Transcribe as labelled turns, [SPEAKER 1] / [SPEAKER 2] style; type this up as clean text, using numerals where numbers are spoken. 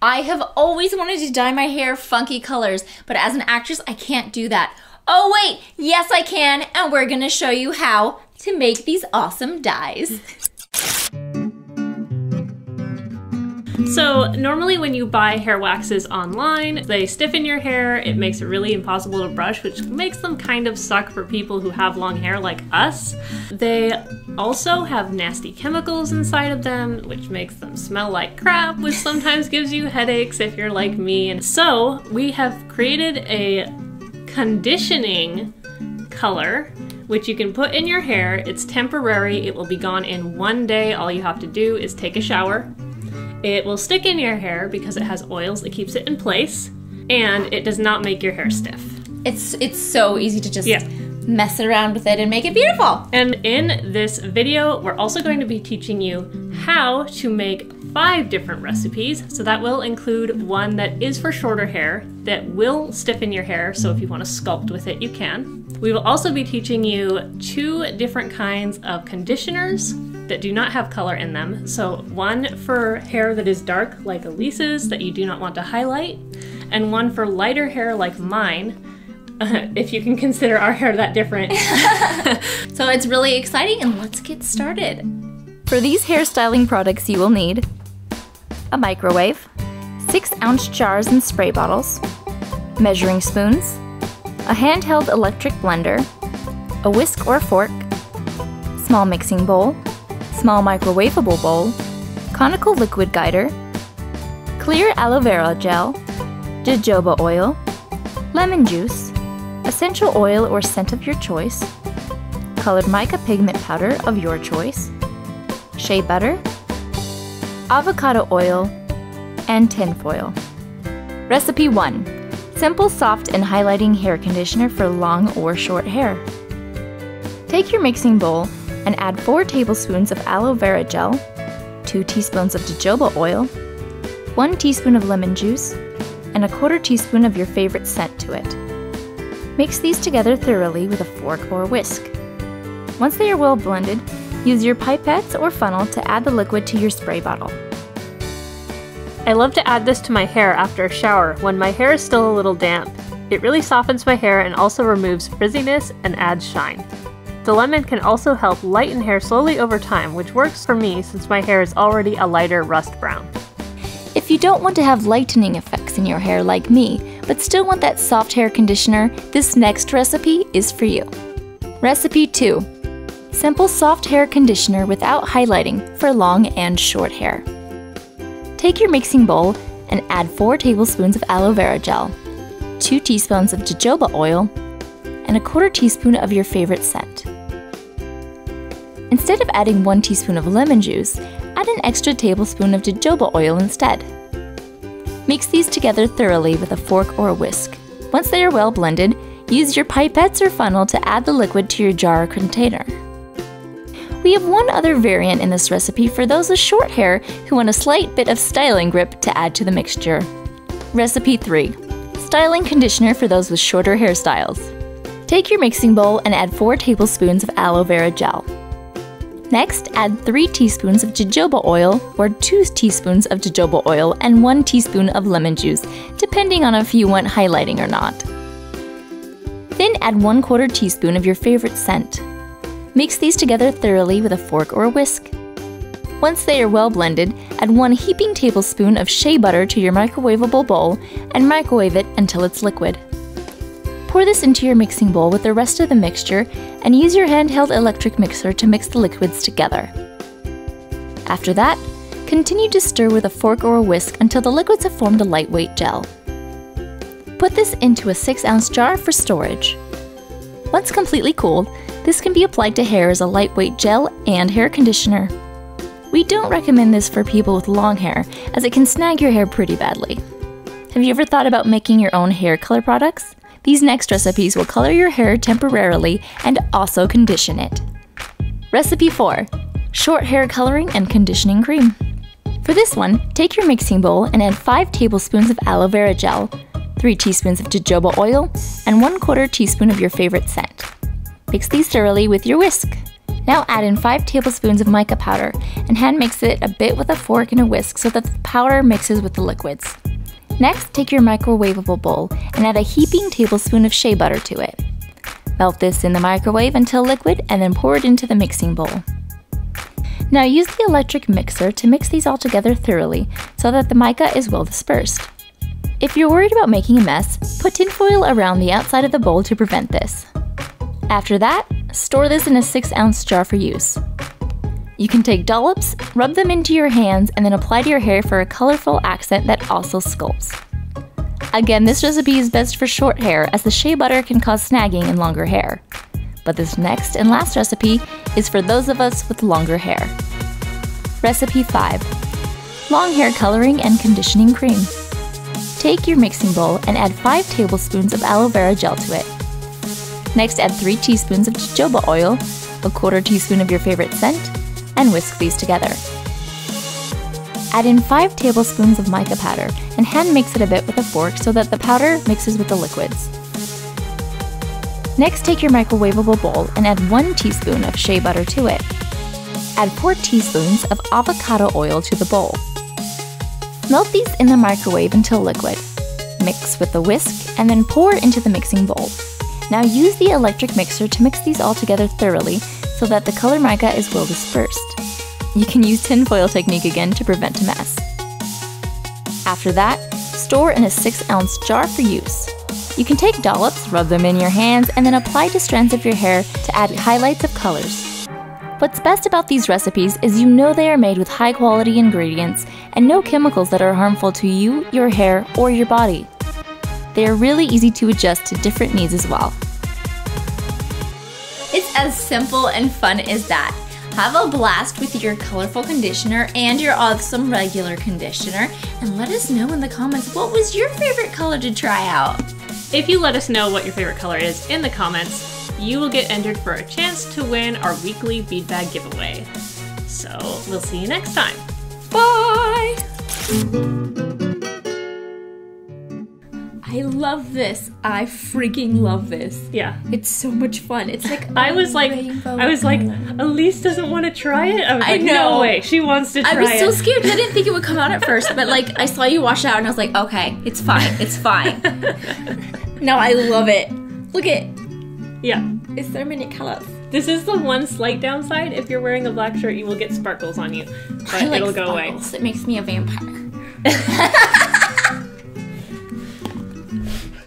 [SPEAKER 1] I have always wanted to dye my hair funky colors, but as an actress, I can't do that. Oh wait, yes I can, and we're gonna show you how to make these awesome dyes.
[SPEAKER 2] So normally when you buy hair waxes online, they stiffen your hair, it makes it really impossible to brush, which makes them kind of suck for people who have long hair like us. They also have nasty chemicals inside of them, which makes them smell like crap, which sometimes gives you headaches if you're like me. And so we have created a conditioning color which you can put in your hair. It's temporary, it will be gone in 1 day. All you have to do is take a shower. It will stick in your hair because it has oils that keeps it in place, and it does not make your hair stiff.
[SPEAKER 1] It's so easy to just mess around with it and make it beautiful.
[SPEAKER 2] And in this video, we're also going to be teaching you how to make 5 different recipes. So that will include one that is for shorter hair that will stiffen your hair, so if you want to sculpt with it, you can. We will also be teaching you 2 different kinds of conditioners that do not have color in them. So one for hair that is dark like Alysse's that you do not want to highlight, and one for lighter hair like mine, if you can consider our hair that different.
[SPEAKER 1] So it's really exciting, and let's get started.
[SPEAKER 3] For these hairstyling products you will need a microwave, 6-ounce jars and spray bottles, measuring spoons, a handheld electric blender, a whisk or fork, small mixing bowl, small microwaveable bowl, conical liquid guider, clear aloe vera gel, jojoba oil, lemon juice, essential oil or scent of your choice, colored mica pigment powder of your choice, shea butter, avocado oil, and tinfoil. Recipe 1. Simple, soft, and highlighting hair conditioner for long or short hair. Take your mixing bowl and add 4 tablespoons of aloe vera gel, 2 teaspoons of jojoba oil, 1 teaspoon of lemon juice, and 1/4 teaspoon of your favorite scent to it. Mix these together thoroughly with a fork or whisk. Once they are well blended, use your pipettes or funnel to add the liquid to your spray bottle.
[SPEAKER 2] I love to add this to my hair after a shower when my hair is still a little damp. It really softens my hair and also removes frizziness and adds shine. The lemon can also help lighten hair slowly over time, which works for me since my hair is already a lighter rust brown.
[SPEAKER 3] If you don't want to have lightening effects in your hair like me, but still want that soft hair conditioner, this next recipe is for you. Recipe 2. Simple soft hair conditioner without highlighting for long and short hair. Take your mixing bowl and add 4 tablespoons of aloe vera gel, 2 teaspoons of jojoba oil, and 1/4 teaspoon of your favorite scent. Instead of adding 1 teaspoon of lemon juice, add an extra tablespoon of jojoba oil instead. Mix these together thoroughly with a fork or a whisk. Once they are well blended, use your pipettes or funnel to add the liquid to your jar or container. We have one other variant in this recipe for those with short hair who want a slight bit of styling grip to add to the mixture. Recipe 3. Styling conditioner for those with shorter hairstyles. Take your mixing bowl and add 4 tablespoons of aloe vera gel. Next, add 3 teaspoons of jojoba oil or 2 teaspoons of jojoba oil and 1 teaspoon of lemon juice, depending on if you want highlighting or not. Then add 1/4 teaspoon of your favorite scent. Mix these together thoroughly with a fork or a whisk. Once they are well blended, add 1 heaping tablespoon of shea butter to your microwaveable bowl and microwave it until it's liquid. Pour this into your mixing bowl with the rest of the mixture and use your handheld electric mixer to mix the liquids together. After that, continue to stir with a fork or a whisk until the liquids have formed a lightweight gel. Put this into a 6-ounce jar for storage. Once completely cooled, this can be applied to hair as a lightweight gel and hair conditioner. We don't recommend this for people with long hair, as it can snag your hair pretty badly. Have you ever thought about making your own hair color products? These next recipes will color your hair temporarily and also condition it. Recipe 4. Short hair coloring and conditioning cream. For this one, take your mixing bowl and add 5 tablespoons of aloe vera gel, 3 teaspoons of jojoba oil, and 1/4 teaspoon of your favorite scent. Mix these thoroughly with your whisk. Now add in 5 tablespoons of mica powder and hand mix it a bit with a fork and a whisk so that the powder mixes with the liquids. Next, take your microwaveable bowl and add a heaping tablespoon of shea butter to it. Melt this in the microwave until liquid and then pour it into the mixing bowl. Now use the electric mixer to mix these all together thoroughly so that the mica is well dispersed. If you're worried about making a mess, put tinfoil around the outside of the bowl to prevent this. After that, store this in a 6-ounce jar for use. You can take dollops, rub them into your hands, and then apply to your hair for a colorful accent that also sculpts. Again, this recipe is best for short hair as the shea butter can cause snagging in longer hair. But this next and last recipe is for those of us with longer hair. Recipe 5. Long hair coloring and conditioning cream. Take your mixing bowl and add 5 tablespoons of aloe vera gel to it. Next, add 3 teaspoons of jojoba oil, a 1/4 teaspoon of your favorite scent, and whisk these together. Add in 5 tablespoons of mica powder and hand mix it a bit with a fork so that the powder mixes with the liquids. Next, take your microwaveable bowl and add 1 teaspoon of shea butter to it. Add 4 teaspoons of avocado oil to the bowl. Melt these in the microwave until liquid. Mix with the whisk and then pour into the mixing bowl. Now use the electric mixer to mix these all together thoroughly so that the color mica is well dispersed. You can use tinfoil technique again to prevent a mess. After that, store in a 6-ounce jar for use. You can take dollops, rub them in your hands, and then apply to strands of your hair to add highlights of colors. What's best about these recipes is you know they are made with high-quality ingredients and no chemicals that are harmful to you, your hair, or your body. They are really easy to adjust to different needs as well.
[SPEAKER 1] It's as simple and fun as that. Have a blast with your colorful conditioner and your awesome regular conditioner, and let us know in the comments what was your favorite color to try out.
[SPEAKER 2] If you let us know what your favorite color is in the comments, you will get entered for a chance to win our weekly bead bag giveaway. So we'll see you next time.
[SPEAKER 1] Bye! I love this. I freaking love this.
[SPEAKER 2] Yeah.
[SPEAKER 1] It's so much fun. It's like
[SPEAKER 2] I was like, Alysse doesn't want to try it? I was like,
[SPEAKER 1] know.
[SPEAKER 2] No way, she wants to try it.
[SPEAKER 1] I was so scared because I didn't think it would come out at first, but like I saw you wash it out and I was like, okay, it's fine, it's fine. No, I love it. Look at
[SPEAKER 2] Yeah.
[SPEAKER 1] It's so many colors.
[SPEAKER 2] This is the one slight downside. If you're wearing a black shirt, you will get sparkles on you, but
[SPEAKER 1] I like
[SPEAKER 2] it'll go away.
[SPEAKER 1] It makes me a vampire.